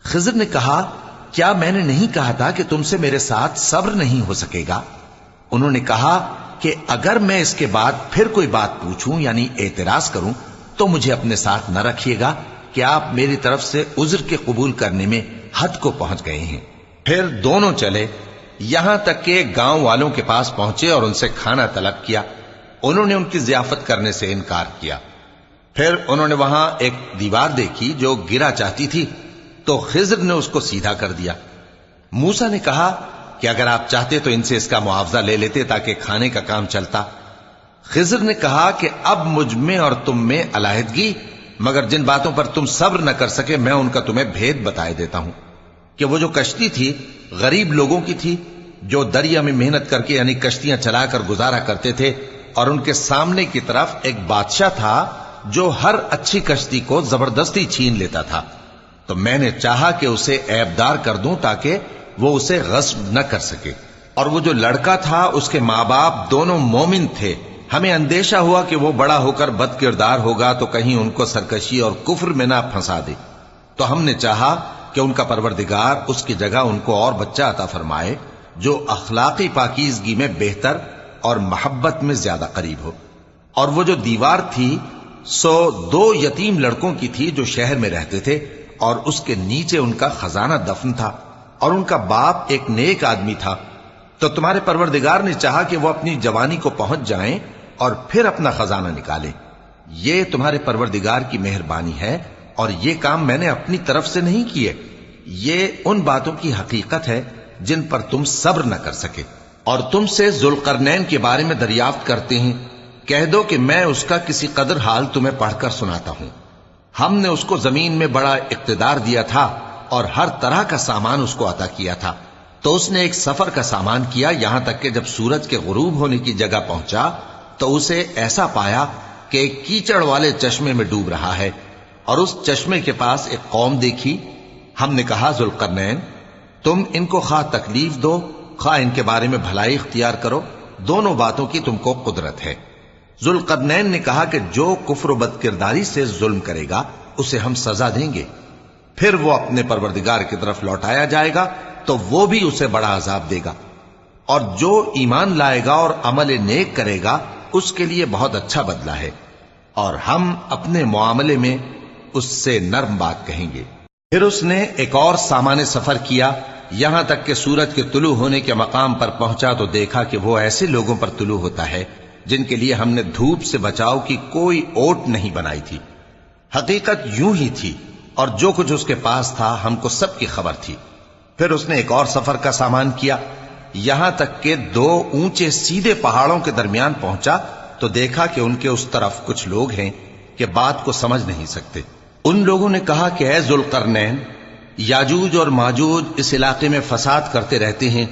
خضر نے کہا کیا میں نے نہیں کہا تھا کہ تم سے میرے ساتھ صبر نہیں ہو سکے گا؟ انہوں نے کہا کہ اگر میں اس کے بعد پھر کوئی بات پوچھوں یعنی اعتراض کروں تو مجھے اپنے ساتھ نہ رکھیے گا کہ آپ میری طرف سے عذر کے قبول کرنے میں حد کو پہنچ گئے ہیں۔ پھر دونوں چلے، یہاں تک کہ گاؤں والوں کے پاس پہنچے اور ان سے کھانا طلب کیا۔ انہوں نے ان کی ضیافت کرنے سے انکار کیا۔ پھر انہوں نے وہاں ایک دیوار دیکھی جو گرا چاہتی تھی، تو خضر نے اس کو سیدھا کر دیا۔ موسیٰ نے کہا کہ اگر آپ چاہتے تو ان سے اس کا معاوضہ لے لیتے تاکہ کھانے کا کام چلتا۔ خضر نے کہا کہ اب مجھ میں اور تم میں علیحدگی، مگر جن باتوں پر تم صبر نہ کر سکے میں ان کا تمہیں بھید بتائے دیتا ہوں کہ وہ جو کشتی تھی غریب لوگوں کی تھی جو دریا میں محنت کر کے یعنی کشتیاں چلا کر گزارا کرتے تھے، اور ان کے سامنے کی طرف ایک بادشاہ تھا جو ہر اچھی کشتی کو زبردستی چھین لیتا تھا۔ تو میں نے چاہا کہ اسے عیبدار کر دوں تاکہ وہ اسے غصب نہ کر سکے، اور وہ جو لڑکا تھا اس کے ماں باپ دونوں مومن تھے۔ ہمیں اندیشہ ہوا کہ وہ بڑا ہو کر بد کردار ہوگا تو کہیں ان کو سرکشی اور کفر میں نہ پھنسا دے، تو ہم نے چاہا کہ ان کا پروردگار اس کی جگہ ان کو اور بچہ عطا فرمائے جو اخلاقی پاکیزگی میں بہتر اور محبت میں زیادہ قریب ہو۔ اور وہ جو دیوار تھی سو 2 یتیم لڑکوں کی تھی جو شہر میں رہتے تھے، اور اس کے نیچے ان کا خزانہ دفن تھا، اور ان کا باپ ایک نیک آدمی تھا۔ تو تمہارے پروردگار نے چاہا کہ وہ اپنی جوانی کو پہنچ جائیں اور پھر اپنا خزانہ نکالیں۔ یہ تمہارے پروردگار کی مہربانی ہے، اور یہ کام میں نے اپنی طرف سے نہیں کیے، یہ ان باتوں کی حقیقت ہے جن پر تم صبر نہ کر سکے۔ اور تم سے ذوالقرنین کے بارے میں دریافت کرتے ہیں، کہہ دو کہ میں اس کا کسی قدر حال تمہیں پڑھ کر سناتا ہوں۔ ہم نے اس کو زمین میں بڑا اقتدار دیا تھا اور ہر طرح کا سامان اس کو عطا کیا تھا، تو اس نے ایک سفر کا سامان کیا، یہاں تک کہ جب سورج کے غروب ہونے کی جگہ پہنچا تو اسے ایسا پایا کہ ایک کیچڑ والے چشمے میں ڈوب رہا ہے، اور اس چشمے کے پاس ایک قوم دیکھی۔ ہم نے کہا ذوالقرنین تم ان کو خواہ تکلیف دو خواہ ان کے بارے میں بھلائی اختیار کرو، دونوں باتوں کی تم کو قدرت ہے۔ ذوالقرنین نے کہا کہ جو کفر و بد کرداری سے ظلم کرے گا اسے ہم سزا دیں گے، پھر وہ اپنے پروردگار کی طرف لوٹایا جائے گا تو وہ بھی اسے بڑا عذاب دے گا، اور جو ایمان لائے گا اور عمل نیک کرے گا اس کے لیے بہت اچھا بدلہ ہے، اور ہم اپنے معاملے میں اس سے نرم بات کہیں گے۔ پھر اس نے ایک اور سامان سفر کیا، یہاں تک کہ سورج کے طلوع ہونے کے مقام پر پہنچا تو دیکھا کہ وہ ایسے لوگوں پر طلوع ہوتا ہے جن کے لیے ہم نے دھوپ سے بچاؤ کی کوئی اوٹ نہیں بنائی تھی۔ حقیقت یوں ہی تھی، اور جو کچھ اس کے پاس تھا ہم کو سب کی خبر تھی۔ پھر اس نے ایک اور سفر کا سامان کیا، یہاں تک کہ 2 اونچے سیدھے پہاڑوں کے درمیان پہنچا تو دیکھا کہ ان کے اس طرف کچھ لوگ ہیں کہ بات کو سمجھ نہیں سکتے۔ ان لوگوں نے کہا کہ اے ذوالقرنین، یاجوج اور ماجوج اس علاقے میں فساد کرتے رہتے ہیں،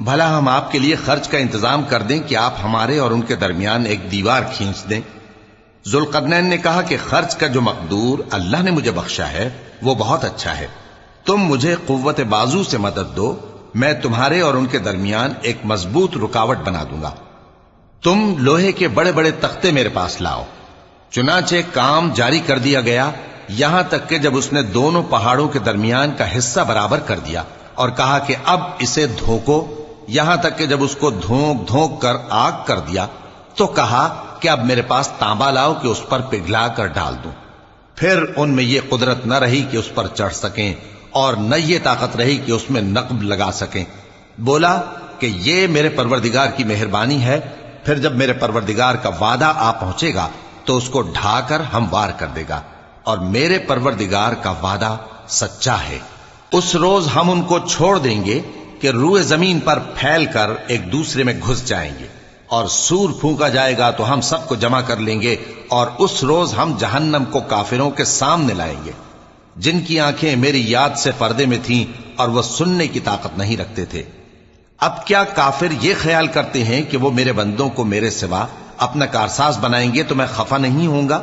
بھلا ہم آپ کے لیے خرچ کا انتظام کر دیں کہ آپ ہمارے اور ان کے درمیان ایک دیوار کھینچ دیں۔ ذوالقرنین نے کہا کہ خرچ کا جو مقدور اللہ نے مجھے بخشا ہے وہ بہت اچھا ہے، تم مجھے قوت بازو سے مدد دو، میں تمہارے اور ان کے درمیان ایک مضبوط رکاوٹ بنا دوں گا۔ تم لوہے کے بڑے بڑے تختے میرے پاس لاؤ۔ چنانچہ کام جاری کر دیا گیا، یہاں تک کہ جب اس نے دونوں پہاڑوں کے درمیان کا حصہ برابر کر دیا اور کہا کہ اب اسے دھوکو، یہاں تک کہ جب اس کو دھونک دھونک کر آگ کر دیا تو کہا کہ اب میرے پاس تانبا لاؤ کہ اس پر پگھلا کر ڈال دوں۔ پھر ان میں یہ قدرت نہ رہی کہ اس پر چڑھ سکیں، اور نہ یہ طاقت رہی کہ اس میں نقب لگا سکیں۔ بولا کہ یہ میرے پروردگار کی مہربانی ہے، پھر جب میرے پروردگار کا وعدہ آ پہنچے گا تو اس کو ڈھا کر ہموار کر دے گا، اور میرے پروردگار کا وعدہ سچا ہے۔ اس روز ہم ان کو چھوڑ دیں گے کہ روئے زمین پر پھیل کر ایک دوسرے میں گھس جائیں گے، اور سور پھونکا جائے گا تو ہم سب کو جمع کر لیں گے، اور اس روز ہم جہنم کو کافروں کے سامنے لائیں گے جن کی آنکھیں میری یاد سے پردے میں تھیں اور وہ سننے کی طاقت نہیں رکھتے تھے۔ اب کیا کافر یہ خیال کرتے ہیں کہ وہ میرے بندوں کو میرے سوا اپنا کارساز بنائیں گے تو میں خفا نہیں ہوں گا؟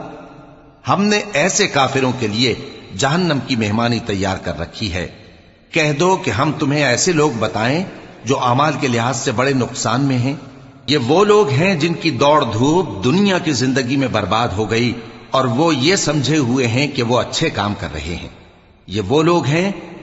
ہم نے ایسے کافروں کے لیے جہنم کی مہمانی تیار کر رکھی ہے۔ کہہ دو کہ ہم تمہیں ایسے لوگ بتائیں جو اعمال کے لحاظ سے بڑے نقصان میں ہیں۔ یہ وہ لوگ ہیں جن کی دوڑ دھوپ دنیا کی زندگی میں برباد ہو گئی، اور وہ یہ سمجھے ہوئے ہیں کہ وہ اچھے کام کر رہے ہیں۔ یہ وہ لوگ ہیں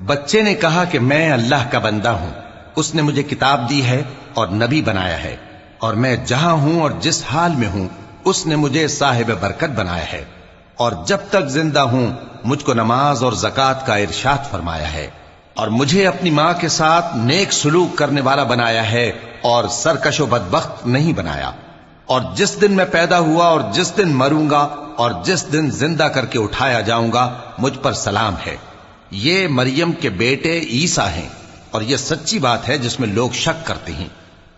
بچے نے کہا کہ میں اللہ کا بندہ ہوں، اس نے مجھے کتاب دی ہے اور نبی بنایا ہے، اور میں جہاں ہوں اور جس حال میں ہوں اس نے مجھے صاحب برکت بنایا ہے، اور جب تک زندہ ہوں مجھ کو نماز اور زکوٰۃ کا ارشاد فرمایا ہے، اور مجھے اپنی ماں کے ساتھ نیک سلوک کرنے والا بنایا ہے اور سرکش و بدبخت نہیں بنایا، اور جس دن میں پیدا ہوا اور جس دن مروں گا اور جس دن زندہ کر کے اٹھایا جاؤں گا مجھ پر سلام ہے۔ یہ مریم کے بیٹے عیسیٰ ہیں، اور یہ سچی بات ہے جس میں لوگ شک کرتے ہیں۔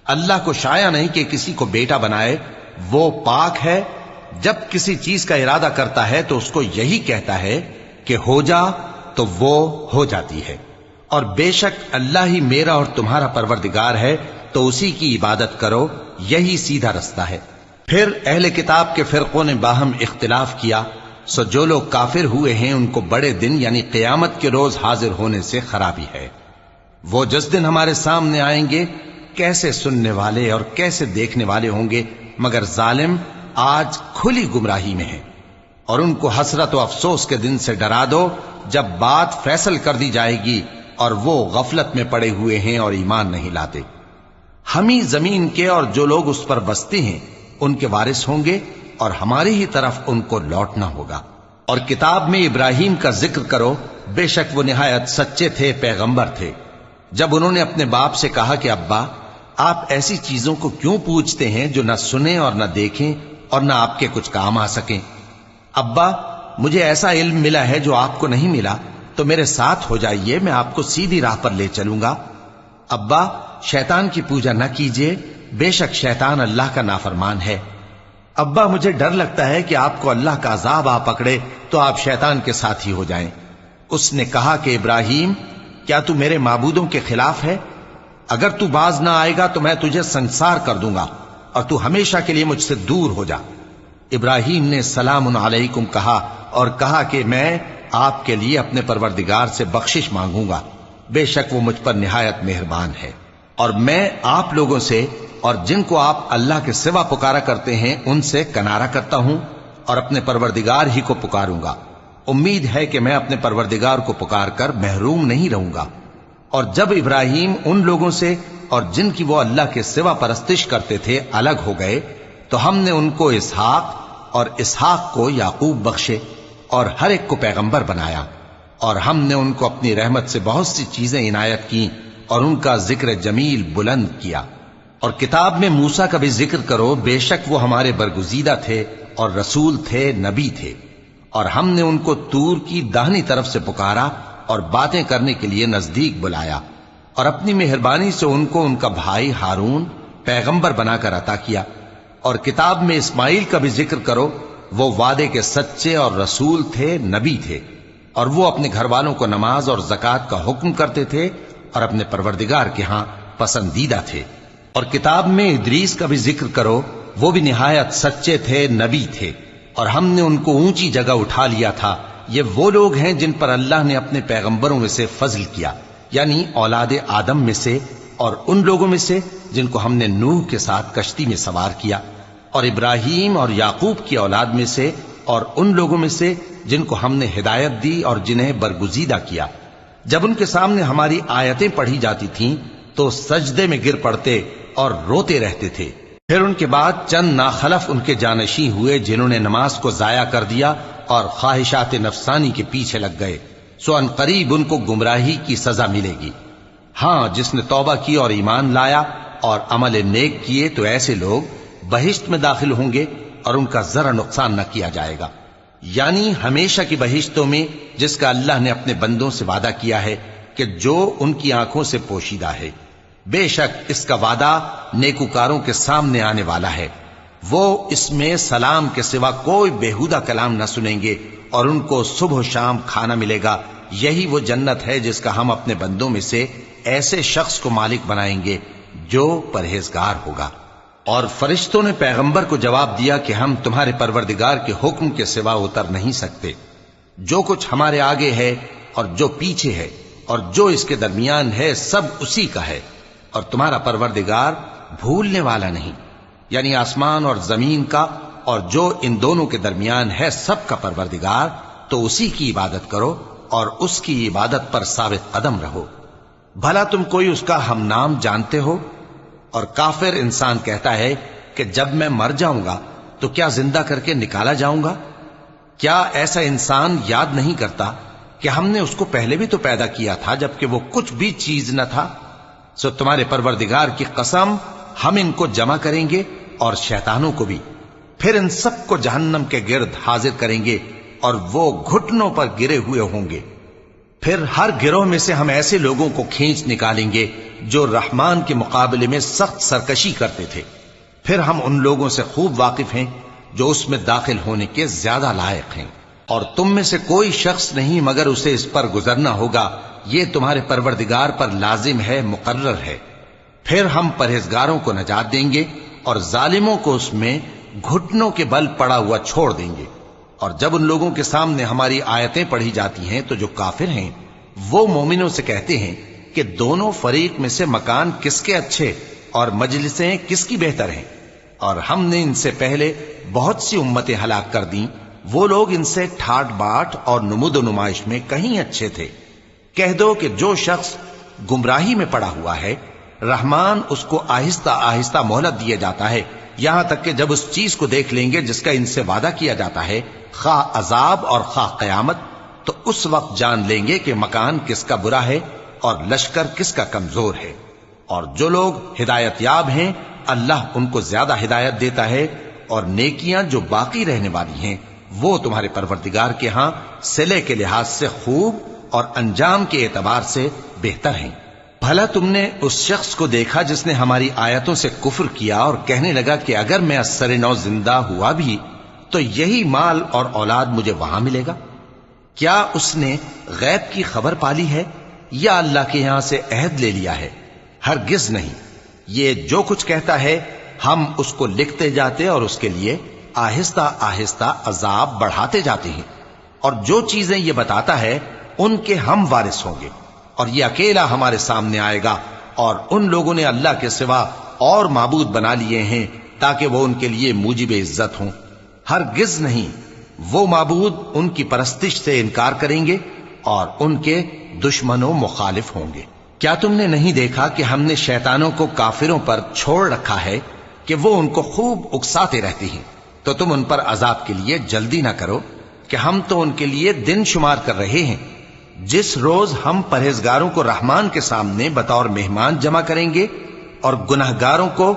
اللہ کو شایع نہیں کہ کسی کو بیٹا بنائے، وہ پاک ہے، جب کسی چیز کا ارادہ کرتا ہے تو اس کو یہی کہتا ہے کہ ہو جا تو وہ ہو جاتی ہے، اور بے شک اللہ ہی میرا اور تمہارا پروردگار ہے، تو اسی کی عبادت کرو، یہی سیدھا رستہ ہے۔ پھر اہل کتاب کے فرقوں نے باہم اختلاف کیا، سو جو لوگ کافر ہوئے ہیں ان کو بڑے دن یعنی قیامت کے روز حاضر ہونے سے خرابی ہے۔ وہ جس دن ہمارے سامنے آئیں گے کیسے سننے والے اور کیسے دیکھنے والے ہوں گے، مگر ظالم آج کھلی گمراہی میں ہے۔ اور ان کو حسرت و افسوس کے دن سے ڈرا دو جب بات فیصل کر دی جائے گی اور وہ غفلت میں پڑے ہوئے ہیں اور ایمان نہیں لاتے۔ ہم ہی زمین کے اور جو لوگ اس پر بستے ہیں ان کے وارث ہوں گے، اور ہماری ہی طرف ان کو لوٹنا ہوگا۔ اور کتاب میں ابراہیم کا ذکر کرو، بے شک وہ نہایت سچے تھے، پیغمبر تھے۔ جب انہوں نے اپنے باپ سے کہا کہ ابا، آپ ایسی چیزوں کو کیوں پوچھتے ہیں جو نہ سنیں اور نہ دیکھیں اور نہ آپ کے کچھ کام آ سکیں؟ ابا، مجھے ایسا علم ملا ہے جو آپ کو نہیں ملا، تو میرے ساتھ ہو جائیے، میں آپ کو سیدھی راہ پر لے چلوں گا۔ ابا، شیطان کی پوجا نہ کیجیے، بے شک شیطان اللہ کا نافرمان ہے۔ ابا، مجھے ڈر لگتا ہے کہ آپ کو اللہ کا عذاب آ پکڑے تو آپ شیطان کے ساتھی ہو جائیں۔ اس نے کہا کہ ابراہیم، کیا تو میرے معبودوں کے خلاف ہے؟ اگر تو باز نہ آئے گا تو میں تجھے سنسار کر دوں گا اور تو ہمیشہ کے لیے مجھ سے دور ہو جا۔ ابراہیم نے سلام علیکم کہا اور کہا کہ میں آپ کے لیے اپنے پروردگار سے بخشش مانگوں گا، بے شک وہ مجھ پر نہایت مہربان ہے، اور میں آپ لوگوں سے اور جن کو آپ اللہ کے سوا پکارا کرتے ہیں ان سے کنارہ کرتا ہوں اور اپنے پروردگار ہی کو پکاروں گا۔ امید ہے کہ میں اپنے پروردگار کو پکار کر محروم نہیں رہوں گا۔ اور جب ابراہیم ان لوگوں سے اور جن کی وہ اللہ کے سوا پرستش کرتے تھے الگ ہو گئے تو ہم نے ان کو اسحاق اور اسحاق کو یعقوب بخشے اور ہر ایک کو پیغمبر بنایا، اور ہم نے ان کو اپنی رحمت سے بہت سی چیزیں عنایت کی اور ان کا ذکر جمیل بلند کیا۔ اور کتاب میں موسیٰ کا بھی ذکر کرو، بے شک وہ ہمارے برگزیدہ تھے اور رسول تھے، نبی تھے، اور ہم نے ان کو طور کی داہنی طرف سے پکارا اور باتیں کرنے کے لیے نزدیک بلایا، اور اپنی مہربانی سے ان کو ان کا بھائی ہارون پیغمبر بنا کر عطا کیا۔ اور کتاب میں اسماعیل کا بھی ذکر کرو، وہ وعدے کے سچے اور رسول تھے، نبی تھے، اور وہ اپنے گھر والوں کو نماز اور زکوٰۃ کا حکم کرتے تھے اور اپنے پروردگار کے ہاں پسندیدہ تھے۔ اور کتاب میں ادریس کا بھی ذکر کرو، وہ بھی نہایت سچے تھے، نبی تھے، اور ہم نے ان کو اونچی جگہ اٹھا لیا تھا۔ یہ وہ لوگ ہیں جن پر اللہ نے اپنے پیغمبروں میں سے فضل کیا، یعنی اولاد آدم میں سے، اور ان لوگوں میں سے جن کو ہم نے نوح کے ساتھ کشتی میں سوار کیا، اور ابراہیم اور یعقوب کی اولاد میں سے، اور ان لوگوں میں سے جن کو ہم نے ہدایت دی اور جنہیں برگزیدہ کیا۔ جب ان کے سامنے ہماری آیتیں پڑھی جاتی تھیں تو سجدے میں گر پڑتے اور روتے رہتے تھے۔ پھر ان کے بعد چند ناخلف ان کے جانشیں ہوئے جنہوں نے نماز کو ضائع کر دیا اور خواہشات نفسانی کے پیچھے لگ گئے، سو ان قریب ان کو گمراہی کی سزا ملے گی۔ ہاں، جس نے توبہ کی اور ایمان لایا اور عمل نیک کیے تو ایسے لوگ بہشت میں داخل ہوں گے اور ان کا ذرا نقصان نہ کیا جائے گا، یعنی ہمیشہ کی بہشتوں میں جس کا اللہ نے اپنے بندوں سے وعدہ کیا ہے کہ جو ان کی آنکھوں سے پوشیدہ ہے۔ بے شک اس کا وعدہ نیکوکاروں کے سامنے آنے والا ہے، وہ اس میں سلام کے سوا کوئی بیہودہ کلام نہ سنیں گے اور ان کو صبح و شام کھانا ملے گا۔ یہی وہ جنت ہے جس کا ہم اپنے بندوں میں سے ایسے شخص کو مالک بنائیں گے جو پرہیزگار ہوگا۔ اور فرشتوں نے پیغمبر کو جواب دیا کہ ہم تمہارے پروردگار کے حکم کے سوا اتر نہیں سکتے۔ جو کچھ ہمارے آگے ہے اور جو پیچھے ہے اور جو اس کے درمیان ہے سب اسی کا ہے، اور تمہارا پروردگار بھولنے والا نہیں، یعنی آسمان اور زمین کا اور جو ان دونوں کے درمیان ہے سب کا پروردگار، تو اسی کی عبادت کرو اور اس کی عبادت پر ثابت قدم رہو۔ بھلا تم کوئی اس کا ہم نام جانتے ہو؟ اور کافر انسان کہتا ہے کہ جب میں مر جاؤں گا تو کیا زندہ کر کے نکالا جاؤں گا؟ کیا ایسا انسان یاد نہیں کرتا کہ ہم نے اس کو پہلے بھی تو پیدا کیا تھا جبکہ وہ کچھ بھی چیز نہ تھا؟ سو تمہارے پروردگار کی قسم، ہم ان کو جمع کریں گے اور شیطانوں کو بھی، پھر ان سب کو جہنم کے گرد حاضر کریں گے اور وہ گھٹنوں پر گرے ہوئے ہوں گے۔ پھر ہر گروہ میں سے ہم ایسے لوگوں کو کھینچ نکالیں گے جو رحمان کے مقابلے میں سخت سرکشی کرتے تھے، پھر ہم ان لوگوں سے خوب واقف ہیں جو اس میں داخل ہونے کے زیادہ لائق ہیں، اور تم میں سے کوئی شخص نہیں مگر اسے اس پر گزرنا ہوگا، یہ تمہارے پروردگار پر لازم ہے، مقرر ہے۔ پھر ہم پرہیزگاروں کو نجات دیں گے اور ظالموں کو اس میں گھٹنوں کے بل پڑا ہوا چھوڑ دیں گے۔ اور جب ان لوگوں کے سامنے ہماری آیتیں پڑھی جاتی ہیں تو جو کافر ہیں وہ مومنوں سے کہتے ہیں کہ دونوں فریق میں سے مکان کس کے اچھے اور مجلسیں کس کی بہتر ہیں، اور ہم نے ان سے پہلے بہت سی امتیں ہلاک کر دیں، وہ لوگ ان سے ٹھاٹ باٹ اور نمود و نمائش میں کہیں اچھے تھے۔ کہہ دو کہ جو شخص گمراہی میں پڑا ہوا ہے، رحمان اس کو آہستہ آہستہ مہلت دیا جاتا ہے، یہاں تک کہ جب اس چیز کو دیکھ لیں گے جس کا ان سے وعدہ کیا جاتا ہے، خواہ عذاب اور خواہ قیامت، تو اس وقت جان لیں گے کہ مکان کس کا برا ہے اور لشکر کس کا کمزور ہے۔ اور جو لوگ ہدایت یاب ہیں اللہ ان کو زیادہ ہدایت دیتا ہے، اور نیکیاں جو باقی رہنے والی ہیں وہ تمہارے پروردگار کے ہاں صلے کے لحاظ سے خوب اور انجام کے اعتبار سے بہتر ہیں۔ بھلا تم نے اس شخص کو دیکھا جس نے ہماری آیتوں سے کفر کیا اور کہنے لگا کہ اگر میں از سر نو زندہ ہوا بھی تو یہی مال اور اولاد مجھے وہاں ملے گا؟ کیا اس نے غیب کی خبر پالی ہے یا اللہ کے یہاں سے عہد لے لیا ہے؟ ہرگز نہیں، یہ جو کچھ کہتا ہے ہم اس کو لکھتے جاتے اور اس کے لیے آہستہ آہستہ عذاب بڑھاتے جاتے ہیں، اور جو چیزیں یہ بتاتا ہے ان کے ہم وارث ہوں گے، اور یہ اکیلا ہمارے سامنے آئے گا، اور ان لوگوں نے اللہ کے سوا اور معبود بنا لیے ہیں تاکہ وہ ان کے لیے موجب عزت ہوں۔ ہرگز نہیں، وہ معبود ان کی پرستش سے انکار کریں گے اور ان کے دشمنوں مخالف ہوں گے۔ کیا تم نے نہیں دیکھا کہ ہم نے شیطانوں کو کافروں پر چھوڑ رکھا ہے کہ وہ ان کو خوب اکساتے رہتے ہیں؟ تو تم ان پر عذاب کے لیے جلدی نہ کرو کہ ہم تو ان کے لیے دن شمار کر رہے ہیں، جس روز ہم پرہیزگاروں کو رحمان کے سامنے بطور مہمان جمع کریں گے اور گناہگاروں کو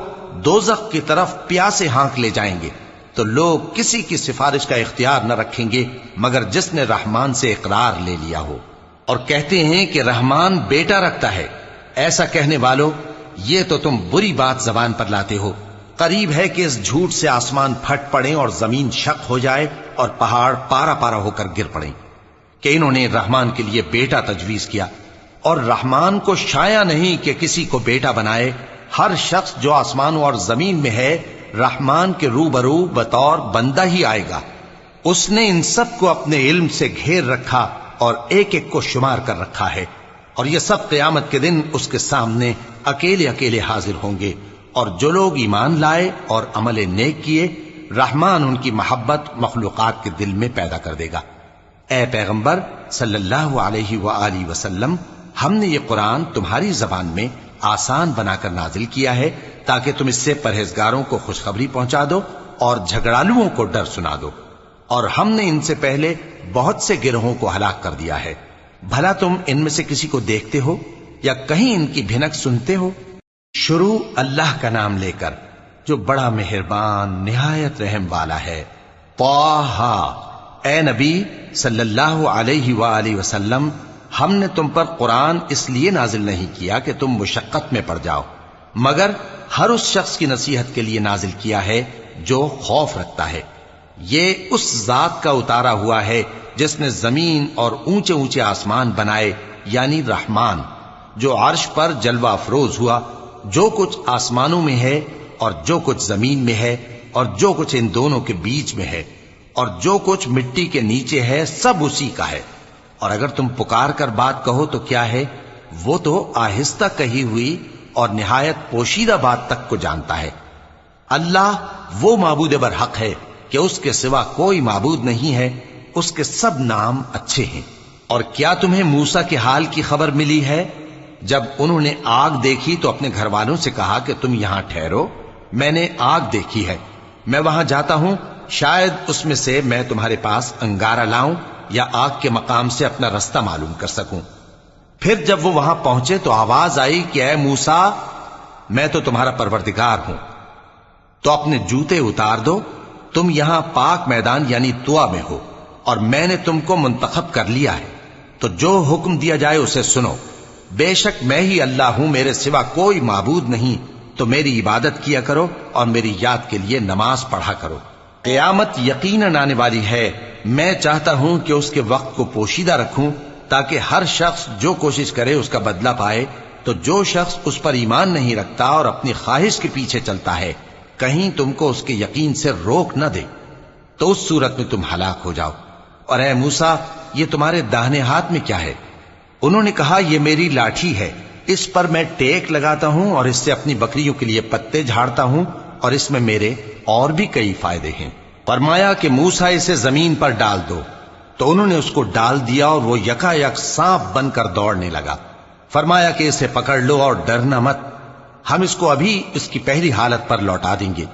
دوزخ کی طرف پیاسے ہانک لے جائیں گے، تو لوگ کسی کی سفارش کا اختیار نہ رکھیں گے مگر جس نے رحمان سے اقرار لے لیا ہو، اور کہتے ہیں کہ رحمان بیٹا رکھتا ہے۔ ایسا کہنے والوں، یہ تو تم بری بات زبان پر لاتے ہو۔ قریب ہے کہ اس جھوٹ سے آسمان پھٹ پڑیں اور زمین شق ہو جائے اور پہاڑ پارا پارا ہو کر گر پڑیں، کہ انہوں نے رحمان کے لیے بیٹا تجویز کیا، اور رحمان کو شایع نہیں کہ کسی کو بیٹا بنائے۔ ہر شخص جو آسمانوں اور زمین میں ہے رحمان کے روبرو بطور بندہ ہی آئے گا۔ اس نے ان سب کو اپنے علم سے گھیر رکھا اور ایک ایک کو شمار کر رکھا ہے، اور یہ سب قیامت کے دن اس کے سامنے اکیلے اکیلے حاضر ہوں گے۔ اور جو لوگ ایمان لائے اور عمل نیک کیے، رحمان ان کی محبت مخلوقات کے دل میں پیدا کر دے گا۔ اے پیغمبر صلی اللہ علیہ وآلہ وسلم، ہم نے یہ قرآن تمہاری زبان میں آسان بنا کر نازل کیا ہے تاکہ تم اس سے پرہیزگاروں کو خوشخبری پہنچا دو اور جھگڑالوؤں کو ڈر سنا دو، اور ہم نے ان سے پہلے بہت سے گروہوں کو ہلاک کر دیا ہے۔ بھلا تم ان میں سے کسی کو دیکھتے ہو یا کہیں ان کی بھنک سنتے ہو؟ شروع اللہ کا نام لے کر جو بڑا مہربان نہایت رحم والا ہے۔ طٰہٰ، اے نبی صلی اللہ علیہ وآلہ وسلم، ہم نے تم پر قرآن اس لیے نازل نہیں کیا کہ تم مشقت میں پڑ جاؤ، مگر ہر اس شخص کی نصیحت کے لیے نازل کیا ہے جو خوف رکھتا ہے۔ یہ اس ذات کا اتارا ہوا ہے جس نے زمین اور اونچے اونچے آسمان بنائے، یعنی رحمان، جو عرش پر جلوہ افروز ہوا۔ جو کچھ آسمانوں میں ہے اور جو کچھ زمین میں ہے اور جو کچھ ان دونوں کے بیچ میں ہے اور جو کچھ مٹی کے نیچے ہے، سب اسی کا ہے۔ اور اگر تم پکار کر بات کہو تو کیا ہے، وہ تو آہستہ کہی ہوئی اور نہایت پوشیدہ بات تک کو جانتا ہے۔ اللہ وہ معبود برحق ہے کہ اس کے سوا کوئی معبود نہیں ہے، اس کے سب نام اچھے ہیں۔ اور کیا تمہیں موسیٰ کے حال کی خبر ملی ہے؟ جب انہوں نے آگ دیکھی تو اپنے گھر والوں سے کہا کہ تم یہاں ٹھہرو، میں نے آگ دیکھی ہے، میں وہاں جاتا ہوں، شاید اس میں سے میں تمہارے پاس انگارہ لاؤں یا آگ کے مقام سے اپنا رستہ معلوم کر سکوں۔ پھر جب وہ وہاں پہنچے تو آواز آئی کہ اے موسیٰ، میں تو تمہارا پروردگار ہوں، تو اپنے جوتے اتار دو، تم یہاں پاک میدان یعنی طوا میں ہو، اور میں نے تم کو منتخب کر لیا ہے، تو جو حکم دیا جائے اسے سنو۔ بے شک میں ہی اللہ ہوں، میرے سوا کوئی معبود نہیں، تو میری عبادت کیا کرو اور میری یاد کے لیے نماز پڑھا کرو۔ قیامت یقیناً آنے والی ہے، میں چاہتا ہوں کہ اس کے وقت کو پوشیدہ رکھوں تاکہ ہر شخص جو کوشش کرے اس کا بدلہ پائے، تو جو شخص اس پر ایمان نہیں رکھتا اور اپنی خواہش کے پیچھے چلتا ہے کہیں تم کو اس کے یقین سے روک نہ دے، تو اس صورت میں تم ہلاک ہو جاؤ۔ اور اے موسیٰ، یہ تمہارے داہنے ہاتھ میں کیا ہے؟ انہوں نے کہا یہ میری لاٹھی ہے، اس پر میں ٹیک لگاتا ہوں اور اس سے اپنی بکریوں کے لیے پتے جھاڑتا ہوں، اور اس میں میرے اور بھی کئی فائدے ہیں۔ فرمایا کہ موسیٰ اسے زمین پر ڈال دو، تو انہوں نے اس کو ڈال دیا اور وہ یکا یک سانپ بن کر دوڑنے لگا۔ فرمایا کہ اسے پکڑ لو اور ڈرنا مت، ہم اس کو ابھی اس کی پہلی حالت پر لوٹا دیں گے،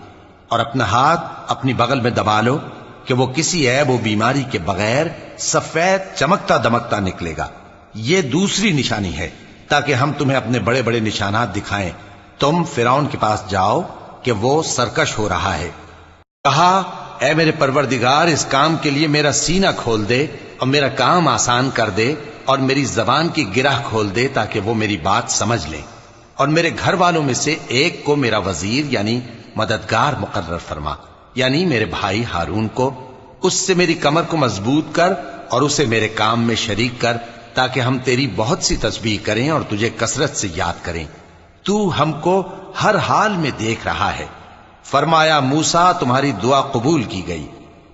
اور اپنا ہاتھ اپنی بغل میں دبا لو کہ وہ کسی عیب و بیماری کے بغیر سفید چمکتا دمکتا نکلے گا۔ یہ دوسری نشانی ہے تاکہ ہم تمہیں اپنے بڑے بڑے نشانات دکھائیں۔ تم فرعون کے پاس جاؤ کہ وہ سرکش ہو رہا ہے۔ کہا اے میرے پروردگار، اس کام کے لیے میرا سینہ کھول دے اور میرا کام آسان کر دے، اور میری زبان کی گرہ کھول دے تاکہ وہ میری بات سمجھ لیں، اور میرے گھر والوں میں سے ایک کو میرا وزیر یعنی مددگار مقرر فرما، یعنی میرے بھائی ہارون کو، اس سے میری کمر کو مضبوط کر اور اسے میرے کام میں شریک کر، تاکہ ہم تیری بہت سی تسبیح کریں اور تجھے کثرت سے یاد کریں، تو ہم کو ہر حال میں دیکھ رہا ہے۔ فرمایا موسیٰ، تمہاری دعا قبول کی گئی،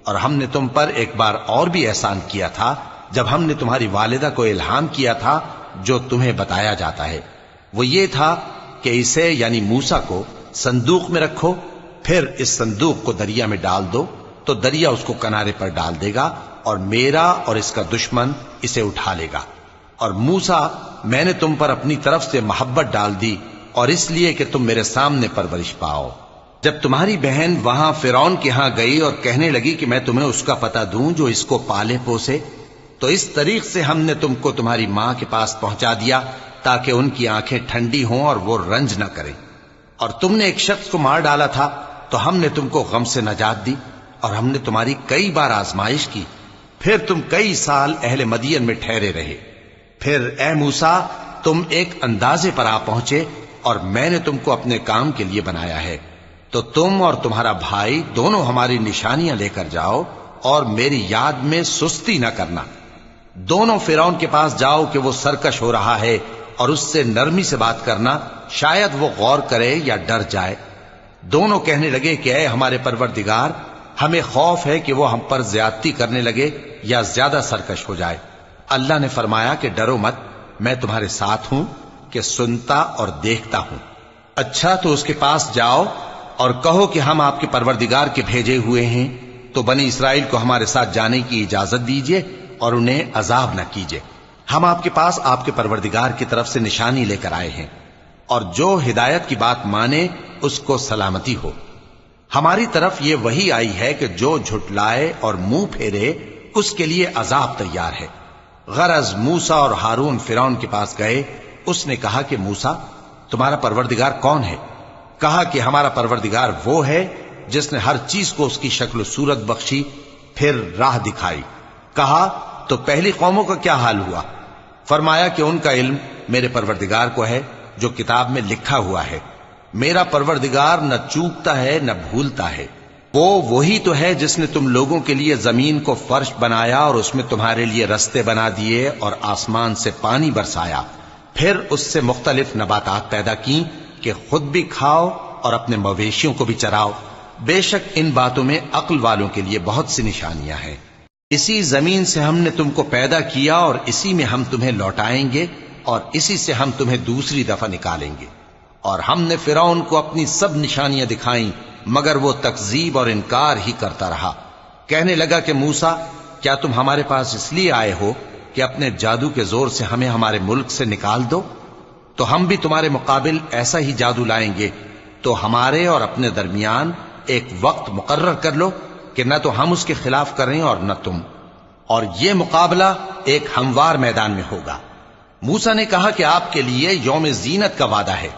اور ہم نے تم پر ایک بار اور بھی احسان کیا تھا جب ہم نے تمہاری والدہ کو الہام کیا تھا جو تمہیں بتایا جاتا ہے، وہ یہ تھا کہ اسے یعنی موسیٰ کو صندوق میں رکھو، پھر اس صندوق کو دریا میں ڈال دو، تو دریا اس کو کنارے پر ڈال دے گا، اور میرا اور اس کا دشمن اسے اٹھا لے گا۔ اور موسیٰ، میں نے تم پر اپنی طرف سے محبت ڈال دی، اور اس لیے کہ تم میرے سامنے پرورش پاؤ۔ جب تمہاری بہن وہاں فرعون کے ہاں گئی اور کہنے لگی کہ میں تمہیں اس کا پتہ دوں جو اس کو پالے پوسے، تو اس طریق سے ہم نے تم کو تمہاری ماں کے پاس پہنچا دیا تاکہ ان کی آنکھیں ٹھنڈی ہوں اور وہ رنج نہ کریں۔ اور تم نے ایک شخص کو مار ڈالا تھا تو ہم نے تم کو غم سے نجات دی، اور ہم نے تمہاری کئی بار آزمائش کی، پھر تم کئی سال اہل مدین میں ٹھہرے رہے۔ پھر اے موسیٰ، تم ایک اندازے پر آ پہنچے، اور میں نے تم کو اپنے کام کے لیے بنایا ہے، تو تم اور تمہارا بھائی دونوں ہماری نشانیاں لے کر جاؤ، اور میری یاد میں سستی نہ کرنا۔ دونوں فرعون کے پاس جاؤ کہ وہ سرکش ہو رہا ہے، اور اس سے نرمی سے بات کرنا، شاید وہ غور کرے یا ڈر جائے۔ دونوں کہنے لگے کہ اے ہمارے پروردگار، ہمیں خوف ہے کہ وہ ہم پر زیادتی کرنے لگے یا زیادہ سرکش ہو جائے۔ اللہ نے فرمایا کہ ڈرو مت، میں تمہارے ساتھ ہوں کہ سنتا اور دیکھتا ہوں۔ اچھا تو اس کے پاس جاؤ اور کہو کہ ہم آپ کے پروردگار کے بھیجے ہوئے ہیں، تو بنی اسرائیل کو ہمارے ساتھ جانے کی اجازت دیجیے اور انہیں عذاب نہ کیجیے۔ ہم آپ کے پاس آپ کے پروردگار کی طرف سے نشانی لے کر آئے ہیں، اور جو ہدایت کی بات مانے اس کو سلامتی ہو۔ ہماری طرف یہ وحی آئی ہے کہ جو جھٹلائے اور منہ پھیرے اس کے لیے عذاب تیار ہے۔ غرض موسیٰ اور ہارون فرعون کے پاس گئے، اس نے کہا کہ موسیٰ، تمہارا پروردگار کون ہے؟ کہا کہ ہمارا پروردگار وہ ہے جس نے ہر چیز کو اس کی شکل و صورت بخشی، پھر راہ دکھائی۔ کہا تو پہلی قوموں کا کیا حال ہوا؟ فرمایا کہ ان کا علم میرے پروردگار کو ہے جو کتاب میں لکھا ہوا ہے۔ میرا پروردگار نہ چوکتا ہے نہ بھولتا ہے۔ وہ وہی تو ہے جس نے تم لوگوں کے لیے زمین کو فرش بنایا اور اس میں تمہارے لیے رستے بنا دیے اور آسمان سے پانی برسایا، پھر اس سے مختلف نباتات پیدا کی کہ خود بھی کھاؤ اور اپنے مویشیوں کو بھی چراؤ۔ بے شک ان باتوں میں عقل والوں کے لیے بہت سی نشانیاں ہیں۔ اسی زمین سے ہم نے تم کو پیدا کیا اور اسی میں ہم تمہیں لوٹائیں گے، اور اسی سے ہم تمہیں دوسری دفعہ نکالیں گے۔ اور ہم نے فرعون کو اپنی سب نشانیاں دکھائیں، مگر وہ تکذیب اور انکار ہی کرتا رہا۔ کہنے لگا کہ موسیٰ، کیا تم ہمارے پاس اس لیے آئے ہو کہ اپنے جادو کے زور سے ہمیں ہمارے ملک سے نکال دو، تو ہم بھی تمہارے مقابل ایسا ہی جادو لائیں گے، تو ہمارے اور اپنے درمیان ایک وقت مقرر کر لو کہ نہ تو ہم اس کے خلاف کریں اور نہ تم، اور یہ مقابلہ ایک ہموار میدان میں ہوگا۔ موسیٰ نے کہا کہ آپ کے لیے یوم زینت کا وعدہ ہے،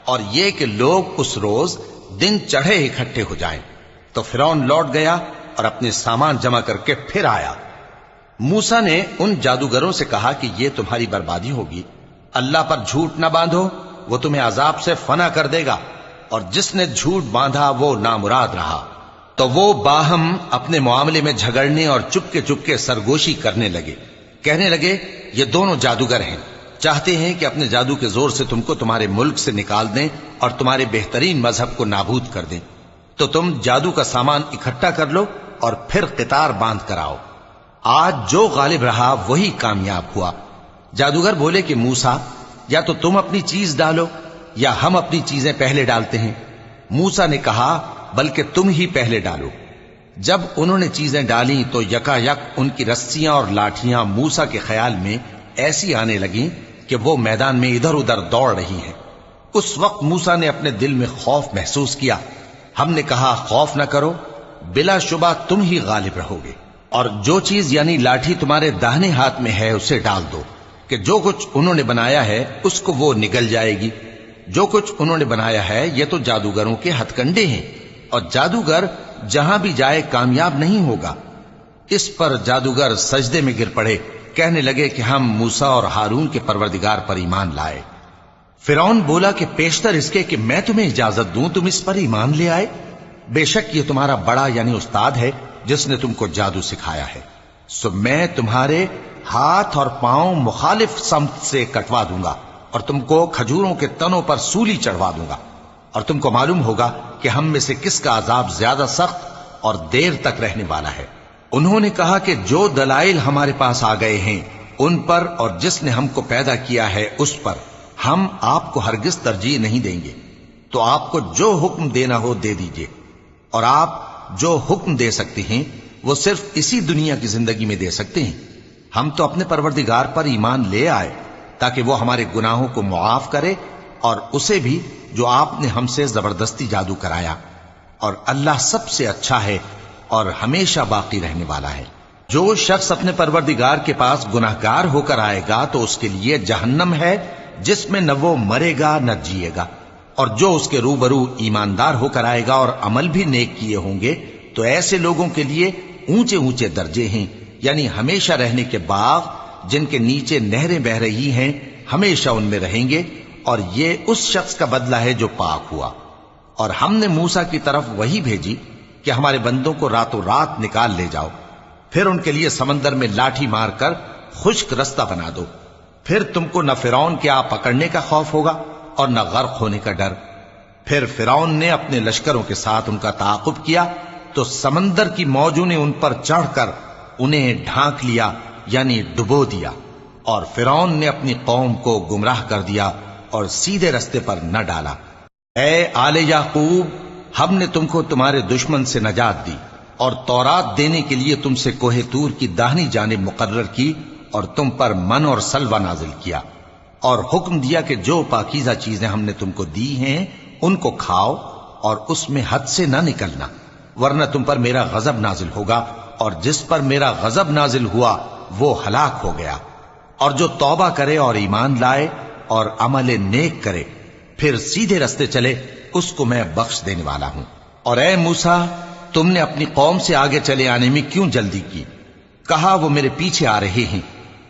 اور یہ کہ لوگ اس روز دن چڑھے اکٹھے ہو جائیں۔ تو فرعون لوٹ گیا اور اپنے سامان جمع کر کے پھر آیا۔ موسیٰ نے ان جادوگروں سے کہا کہ یہ تمہاری بربادی ہوگی، اللہ پر جھوٹ نہ باندھو، وہ تمہیں عذاب سے فنا کر دے گا، اور جس نے جھوٹ باندھا وہ نامراد رہا۔ تو وہ باہم اپنے معاملے میں جھگڑنے اور چپکے سرگوشی کرنے لگے، کہنے لگے یہ دونوں جادوگر ہیں، چاہتے ہیں کہ اپنے جادو کے زور سے تم کو تمہارے ملک سے نکال دیں اور تمہارے بہترین مذہب کو نابود کر دیں، تو تم جادو کا سامان اکٹھا کر لو اور پھر قطار باندھ کر آؤ۔ آج جو غالب رہا وہی کامیاب ہوا۔ جادوگر بولے کہ موسیٰ، یا تو تم اپنی چیز ڈالو یا ہم اپنی چیزیں پہلے ڈالتے ہیں۔ موسیٰ نے کہا بلکہ تم ہی پہلے ڈالو۔ جب انہوں نے چیزیں ڈالیں تو یکا یک ان کی رسیاں اور لاٹھیاں موسیٰ کے خیال میں ایسی آنے لگیں کہ وہ میدان میں ادھر ادھر دوڑ رہی ہیں۔ اس وقت موسیٰ نے اپنے دل میں خوف محسوس کیا۔ ہم نے کہا خوف نہ کرو، بلا شبہ تم ہی غالب رہو گے، اور جو چیز یعنی لاٹھی تمہارے داہنے ہاتھ میں ہے اسے ڈال دو، کہ جو کچھ انہوں نے بنایا ہے اس کو وہ نگل جائے گی۔ جو کچھ انہوں نے بنایا ہے یہ تو جادوگروں کے ہتھ کنڈے ہیں، اور جادوگر جہاں بھی جائے کامیاب نہیں ہوگا۔ اس پر جادوگر سجدے میں گر پڑے، کہنے لگے کہ ہم موسیٰ اور ہارون کے پروردگار پر ایمان لائے۔ فرعون بولا کہ پیشتر اس کے کہ میں تمہیں اجازت دوں تم اس پر ایمان لے آئے، بے شک یہ تمہارا بڑا یعنی استاد ہے جس نے تم کو جادو سکھایا ہے، سو میں تمہارے ہاتھ اور پاؤں مخالف سمت سے کٹوا دوں گا، اور تم کو کھجوروں کے تنوں پر سولی چڑھوا دوں گا، اور تم کو معلوم ہوگا کہ ہم میں سے کس کا عذاب زیادہ سخت اور دیر تک رہنے والا ہے۔ انہوں نے کہا کہ جو دلائل ہمارے پاس آ گئے ہیں ان پر اور جس نے ہم کو پیدا کیا ہے اس پر ہم آپ کو ہرگز ترجیح نہیں دیں گے، تو آپ کو جو حکم دینا ہو دے دیجئے، اور آپ جو حکم دے سکتے ہیں وہ صرف اسی دنیا کی زندگی میں دے سکتے ہیں۔ ہم تو اپنے پروردگار پر ایمان لے آئے تاکہ وہ ہمارے گناہوں کو معاف کرے، اور اسے بھی جو آپ نے ہم سے زبردستی جادو کرایا، اور اللہ سب سے اچھا ہے اور ہمیشہ باقی رہنے والا ہے۔ جو شخص اپنے پروردگار کے پاس گناہگار ہو کر آئے گا تو اس کے لیے جہنم ہے جس میں نہ وہ مرے گا نہ جیے گا، اور جو اس کے روبرو ایماندار ہو کر آئے گا اور عمل بھی نیک کیے ہوں گے تو ایسے لوگوں کے لیے اونچے اونچے درجے ہیں، یعنی ہمیشہ رہنے کے باغ جن کے نیچے نہریں بہ رہی ہیں، ہمیشہ ان میں رہیں گے، اور یہ اس شخص کا بدلہ ہے جو پاک ہوا۔ اور ہم نے موسیٰ کی طرف وہی بھیجی کہ ہمارے بندوں کو راتوں رات نکال لے جاؤ، پھر ان کے لیے سمندر میں لاٹھی مار کر خشک رستہ بنا دو، پھر تم کو نہ فرعون کے آ پکڑنے کا خوف ہوگا اور نہ غرق ہونے کا ڈر۔ پھر فرعون نے اپنے لشکروں کے ساتھ ان کا تعاقب کیا تو سمندر کی موجوں نے ان پر چڑھ کر انہیں ڈھانک لیا، یعنی ڈبو دیا، اور فرعون نے اپنی قوم کو گمراہ کر دیا اور سیدھے رستے پر نہ ڈالا۔ اے آل یعقوب، ہم نے تم کو تمہارے دشمن سے نجات دی اور تورات دینے کے لیے تم سے کوہ طور کی داہنی جانب مقرر کی، اور تم پر من اور سلوہ نازل کیا، اور حکم دیا کہ جو پاکیزہ چیزیں ہم نے تم کو دی ہیں ان کو کھاؤ اور اس میں حد سے نہ نکلنا، ورنہ تم پر میرا غضب نازل ہوگا، اور جس پر میرا غضب نازل ہوا وہ ہلاک ہو گیا۔ اور جو توبہ کرے اور ایمان لائے اور عمل نیک کرے پھر سیدھے رستے چلے اس کو میں بخش دینے والا ہوں۔ اور اے موسیٰ، تم نے اپنی قوم سے آگے چلے آنے میں کیوں جلدی کی؟ کہا وہ میرے پیچھے آ رہے ہیں۔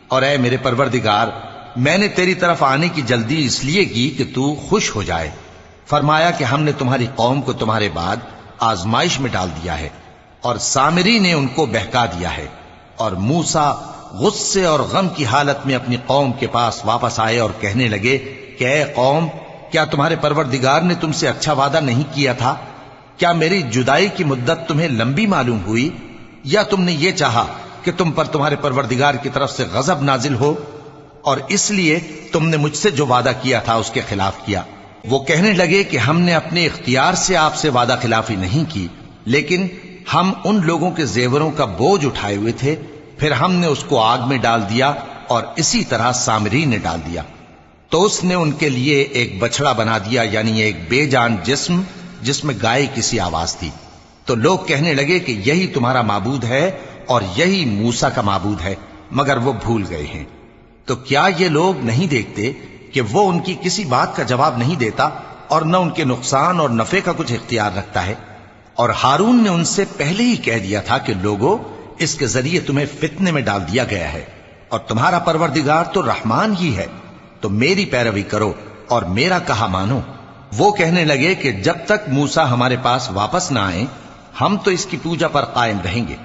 اور اے میرے پروردگار، میں نے تیری طرف آنے کی جلدی اس لیے کی کہ تو خوش ہو جائے۔ فرمایا کہ ہم نے تمہاری قوم کو تمہارے بعد آزمائش میں ڈال دیا ہے، اور سامری نے ان کو بہکا دیا ہے۔ اور موسیٰ غصے اور غم کی حالت میں اپنی قوم کے پاس واپس آئے اور کہنے لگے کہ اے قوم، کیا تمہارے پروردگار نے تم سے اچھا وعدہ نہیں کیا تھا؟ کیا میری جدائی کی مدت تمہیں لمبی معلوم ہوئی، یا تم نے یہ چاہا کہ تم پر تمہارے پروردگار کی طرف سے غضب نازل ہو، اور اس لیے تم نے مجھ سے جو وعدہ کیا تھا اس کے خلاف کیا؟ وہ کہنے لگے کہ ہم نے اپنے اختیار سے آپ سے وعدہ خلافی نہیں کی، لیکن ہم ان لوگوں کے زیوروں کا بوجھ اٹھائے ہوئے تھے، پھر ہم نے اس کو آگ میں ڈال دیا اور اسی طرح سامری نے ڈال دیا۔ تو اس نے ان کے لیے ایک بچڑا بنا دیا، یعنی ایک بے جان جسم جس میں گائے کسی آواز تھی۔ تو لوگ کہنے لگے کہ یہی تمہارا معبود ہے اور یہی موسیٰ کا معبود ہے، مگر وہ بھول گئے ہیں۔ تو کیا یہ لوگ نہیں دیکھتے کہ وہ ان کی کسی بات کا جواب نہیں دیتا اور نہ ان کے نقصان اور نفع کا کچھ اختیار رکھتا ہے؟ اور ہارون نے ان سے پہلے ہی کہہ دیا تھا کہ لوگوں، اس کے ذریعے تمہیں فتنے میں ڈال دیا گیا ہے، اور تمہارا پروردگار تو رحمان ہی ہے، تو میری پیروی کرو اور میرا کہا مانو۔ وہ کہنے لگے کہ جب تک موسیٰ ہمارے پاس واپس نہ آئیں ہم تو اس کی پوجا پر قائم رہیں گے۔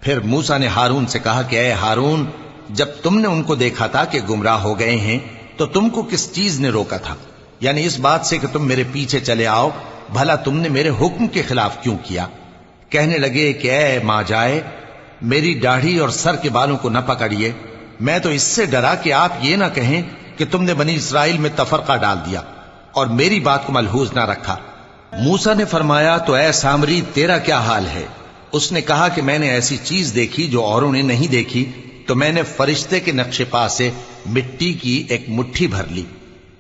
پھر موسیٰ نے ہارون سے کہا کہ اے ہارون، جب تم نے ان کو دیکھا تھا کہ گمراہ ہو گئے ہیں تو تم کو کس چیز نے روکا تھا؟ یعنی اس بات سے کہ تم میرے پیچھے چلے آؤ، بھلا تم نے میرے حکم کے خلاف کیوں کیا؟ کہنے لگے کہ اے ماں جائے، میری داڑھی اور سر کے بالوں کو نہ پکڑیے، میں تو اس سے ڈرا کہ آپ یہ نہ کہیں کہ تم نے بنی اسرائیل میں تفرقہ ڈال دیا اور میری بات کو ملحوظ نہ رکھا۔ موسیٰ نے فرمایا تو اے سامری تیرا کیا حال ہے؟ اس نے کہا کہ میں نے ایسی چیز دیکھی جو اوروں نے نہیں دیکھی، تو میں نے فرشتے کے نقش پا سے مٹی کی ایک مٹھی بھر لی،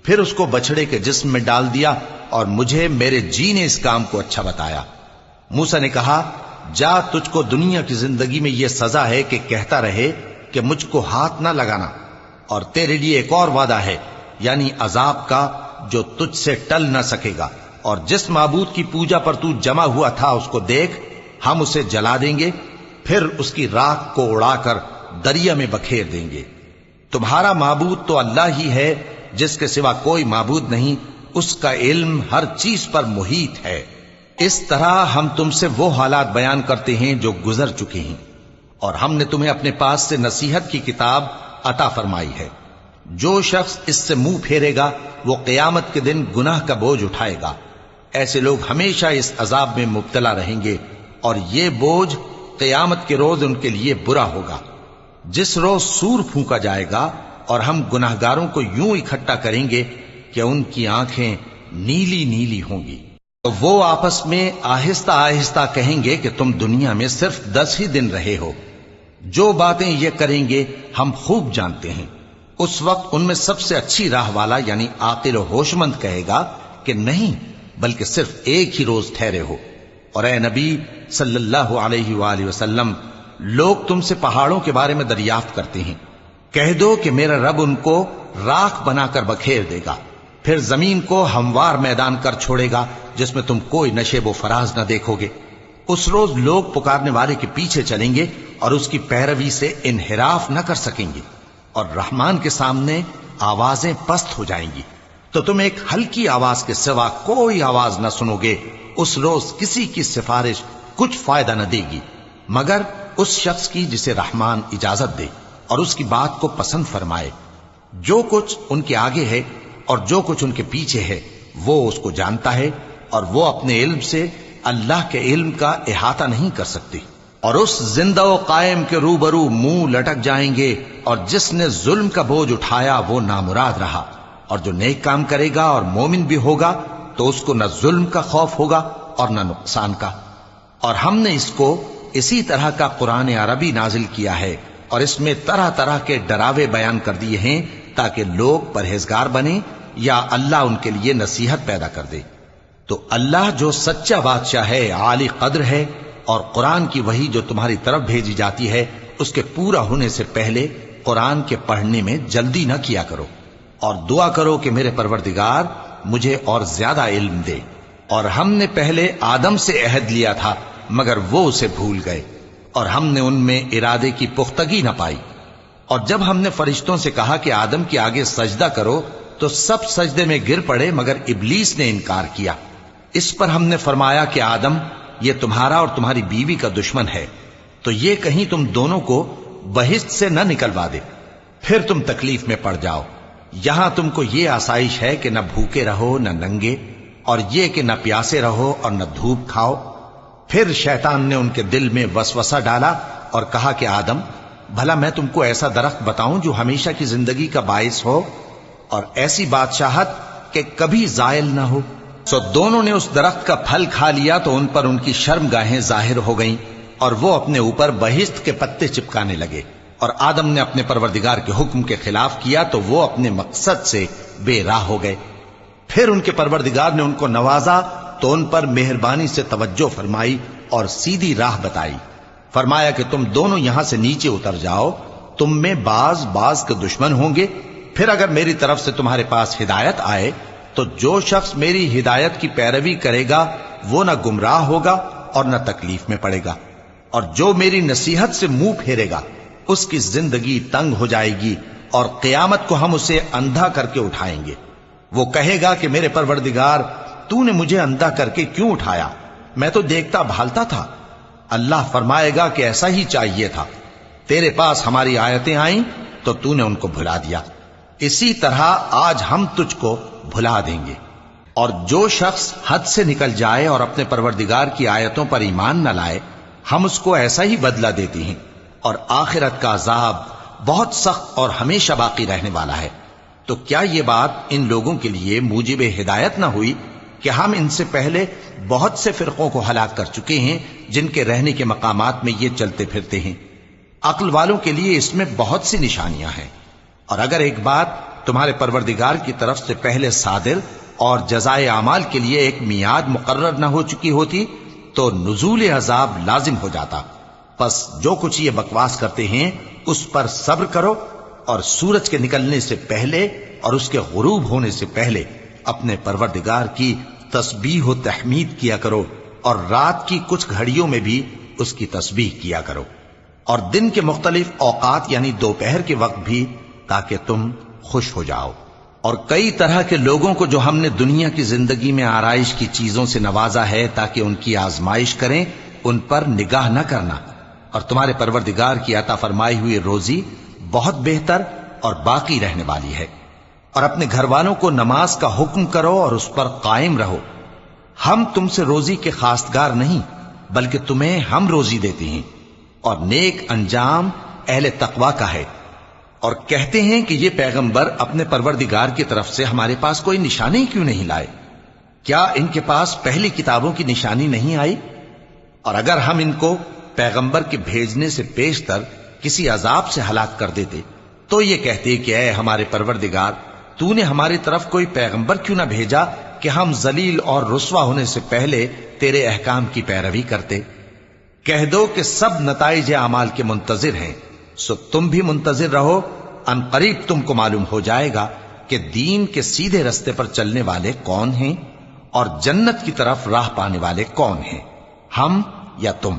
پھر اس کو بچڑے کے جسم میں ڈال دیا اور مجھے میرے جی نے اس کام کو اچھا بتایا۔ موسیٰ نے کہا جا، تجھ کو دنیا کی زندگی میں یہ سزا ہے کہ کہتا رہے کہ مجھ کو ہاتھ نہ لگانا، اور تیرے لیے ایک اور وعدہ ہے، یعنی عذاب کا جو تجھ سے ٹل نہ سکے گا، اور جس معبود کی پوجا پر تو جمع ہوا تھا اس کو دیکھ، ہم اسے جلا دیں گے، پھر اس کی راکھ کو اڑا کر دریا میں بکھیر دیں گے۔ تمہارا معبود تو اللہ ہی ہے، جس کے سوا کوئی معبود نہیں، اس کا علم ہر چیز پر محیط ہے۔ اس طرح ہم تم سے وہ حالات بیان کرتے ہیں جو گزر چکے ہیں، اور ہم نے تمہیں اپنے پاس سے نصیحت کی کتاب عطا فرمائی ہے۔ جو شخص اس سے منہ پھیرے گا وہ قیامت کے دن گناہ کا بوجھ اٹھائے گا۔ ایسے لوگ ہمیشہ اس عذاب میں مبتلا رہیں گے، اور یہ بوجھ قیامت کے روز ان کے لیے برا ہوگا، جس روز سور پھونکا جائے گا اور ہم گناہگاروں کو یوں اکٹھا کریں گے کہ ان کی آنکھیں نیلی نیلی ہوں گی۔ تو وہ آپس میں آہستہ آہستہ کہیں گے کہ تم دنیا میں صرف 10 ہی دن رہے ہو، جو باتیں یہ کریں گے ہم خوب جانتے ہیں۔ اس وقت ان میں سب سے اچھی راہ والا یعنی عاقل و ہوش مند کہے گا کہ نہیں، بلکہ صرف ایک ہی روز ٹھہرے ہو۔ اور اے نبی صلی اللہ علیہ وآلہ وسلم، لوگ تم سے پہاڑوں کے بارے میں دریافت کرتے ہیں، کہہ دو کہ میرا رب ان کو راکھ بنا کر بکھیر دے گا، پھر زمین کو ہموار میدان کر چھوڑے گا جس میں تم کوئی نشیب و فراز نہ دیکھو گے۔ اس روز لوگ پکارنے والے کے پیچھے چلیں گے اور اس کی پیروی سے انحراف نہ کر سکیں گے، اور رحمان کے سامنے آوازیں پست ہو جائیں گی، تو تم ایک ہلکی آواز کے سوا کوئی آواز نہ سنو گے۔ اس روز کسی کی سفارش کچھ فائدہ نہ دے گی مگر اس شخص کی جسے رحمان اجازت دے اور اس کی بات کو پسند فرمائے۔ جو کچھ ان کے آگے ہے اور جو کچھ ان کے پیچھے ہے وہ اس کو جانتا ہے، اور وہ اپنے علم سے اللہ کے علم کا احاطہ نہیں کر سکتی۔ اور اس زندہ و قائم کے روبرو منہ لٹک جائیں گے، اور جس نے ظلم کا بوجھ اٹھایا وہ نامراد رہا، اور جو نیک کام کرے گا اور مومن بھی ہوگا تو اس کو نہ ظلم کا خوف ہوگا اور نہ نقصان کا۔ اور ہم نے اس کو اسی طرح کا قرآن عربی نازل کیا ہے، اور اس میں طرح طرح کے ڈراوے بیان کر دیے ہیں تاکہ لوگ پرہیزگار بنیں یا اللہ ان کے لیے نصیحت پیدا کر دے۔ تو اللہ جو سچا بادشاہ ہے، عالی قدر ہے، اور قرآن کی وحی جو تمہاری طرف بھیجی جاتی ہے اس کے پورا ہونے سے پہلے قرآن کے پڑھنے میں جلدی نہ کیا کرو، اور دعا کرو کہ میرے پروردگار مجھے اور زیادہ علم دے۔ اور ہم نے پہلے آدم سے عہد لیا تھا مگر وہ اسے بھول گئے، اور ہم نے ان میں ارادے کی پختگی نہ پائی۔ اور جب ہم نے فرشتوں سے کہا کہ آدم کے آگے سجدہ کرو تو سب سجدے میں گر پڑے مگر ابلیس نے انکار کیا۔ اس پر ہم نے فرمایا کہ آدم، یہ تمہارا اور تمہاری بیوی کا دشمن ہے، تو یہ کہیں تم دونوں کو بہشت سے نہ نکلوا دے، پھر تم تکلیف میں پڑ جاؤ۔ یہاں تم کو یہ آسائش ہے کہ نہ بھوکے رہو نہ ننگے، اور یہ کہ نہ پیاسے رہو اور نہ دھوپ کھاؤ۔ پھر شیطان نے ان کے دل میں وسوسہ ڈالا اور کہا کہ آدم، بھلا میں تم کو ایسا درخت بتاؤں جو ہمیشہ کی زندگی کا باعث ہو اور ایسی بادشاہت کہ کبھی زائل نہ ہو؟ سو دونوں نے اس درخت کا پھل کھا لیا تو ان پر ان کی شرم گاہیں ظاہر ہو گئیں، اور وہ اپنے اوپر بہشت کے پتے چپکانے لگے اور آدم نے اپنے پروردگار کے حکم کے خلاف کیا تو وہ اپنے مقصد سے بے راہ ہو گئے۔ پھر ان کے پروردگار نے ان کو نوازا تو ان پر مہربانی سے توجہ فرمائی اور سیدھی راہ بتائی۔ فرمایا کہ تم دونوں یہاں سے نیچے اتر جاؤ، تم میں بعض کے دشمن ہوں گے، پھر اگر میری طرف سے تمہارے پاس ہدایت آئے تو جو شخص میری ہدایت کی پیروی کرے گا وہ نہ گمراہ ہوگا اور نہ تکلیف میں پڑے گا، اور جو میری نصیحت سے منہ پھیرے گا اس کی زندگی تنگ ہو جائے گی، اور قیامت کو ہم اسے اندھا کر کے اٹھائیں گے۔ وہ کہے گا کہ میرے پروردگار تو نے مجھے اندھا کر کے کیوں اٹھایا، میں تو دیکھتا بھالتا تھا۔ اللہ فرمائے گا کہ ایسا ہی چاہیے تھا، تیرے پاس ہماری آیتیں آئیں تو تو نے ان کو بھلا دیا، اسی طرح آج ہم تجھ کو بھلا دیں گے۔ اور جو شخص حد سے نکل جائے اور اپنے پروردگار کی آیتوں پر ایمان نہ لائے، ہم اس کو ایسا ہی بدلہ دیتے ہیں، اور آخرت کا عذاب بہت سخت اور ہمیشہ باقی رہنے والا ہے۔ تو کیا یہ بات ان لوگوں کے لیے موجب ہدایت نہ ہوئی کہ ہم ان سے پہلے بہت سے فرقوں کو ہلاک کر چکے ہیں جن کے رہنے کے مقامات میں یہ چلتے پھرتے ہیں۔ عقل والوں کے لیے اس میں بہت سی نشانیاں ہیں، اور اگر ایک بات تمہارے پروردگار کی طرف سے پہلے صادر اور جزائے اعمال کے لیے ایک میعاد مقرر نہ ہو چکی ہوتی تو نزول عذاب لازم ہو جاتا۔ پس جو کچھ یہ بکواس کرتے ہیں اس پر صبر کرو، اور سورج کے نکلنے سے پہلے اور اس کے غروب ہونے سے پہلے اپنے پروردگار کی تسبیح و تحمید کیا کرو، اور رات کی کچھ گھڑیوں میں بھی اس کی تسبیح کیا کرو، اور دن کے مختلف اوقات یعنی دوپہر کے وقت بھی، تاکہ تم خوش ہو جاؤ۔ اور کئی طرح کے لوگوں کو جو ہم نے دنیا کی زندگی میں آرائش کی چیزوں سے نوازا ہے تاکہ ان کی آزمائش کریں، ان پر نگاہ نہ کرنا، اور تمہارے پروردگار کی عطا فرمائی ہوئی روزی بہت بہتر اور باقی رہنے والی ہے۔ اور اپنے گھر والوں کو نماز کا حکم کرو اور اس پر قائم رہو۔ ہم تم سے روزی کے خواستگار نہیں، بلکہ تمہیں ہم روزی دیتے ہیں، اور نیک انجام اہل تقوی کا ہے۔ اور کہتے ہیں کہ یہ پیغمبر اپنے پروردگار کی طرف سے ہمارے پاس کوئی نشانی کیوں نہیں لائے؟ کیا ان کے پاس پہلی کتابوں کی نشانی نہیں آئی؟ اور اگر ہم ان کو پیغمبر کے بھیجنے سے پیشتر کسی عذاب سے ہلاک کر دیتے تو یہ کہتے کہ اے ہمارے پروردگار، تو نے ہماری طرف کوئی پیغمبر کیوں نہ بھیجا کہ ہم ذلیل اور رسوا ہونے سے پہلے تیرے احکام کی پیروی کرتے۔ کہہ دو کہ سب نتائج اعمال کے منتظر ہیں، سو تم بھی منتظر رہو، ان قریب تم کو معلوم ہو جائے گا کہ دین کے سیدھے رستے پر چلنے والے کون ہیں اور جنت کی طرف راہ پانے والے کون ہیں، ہم یا تم۔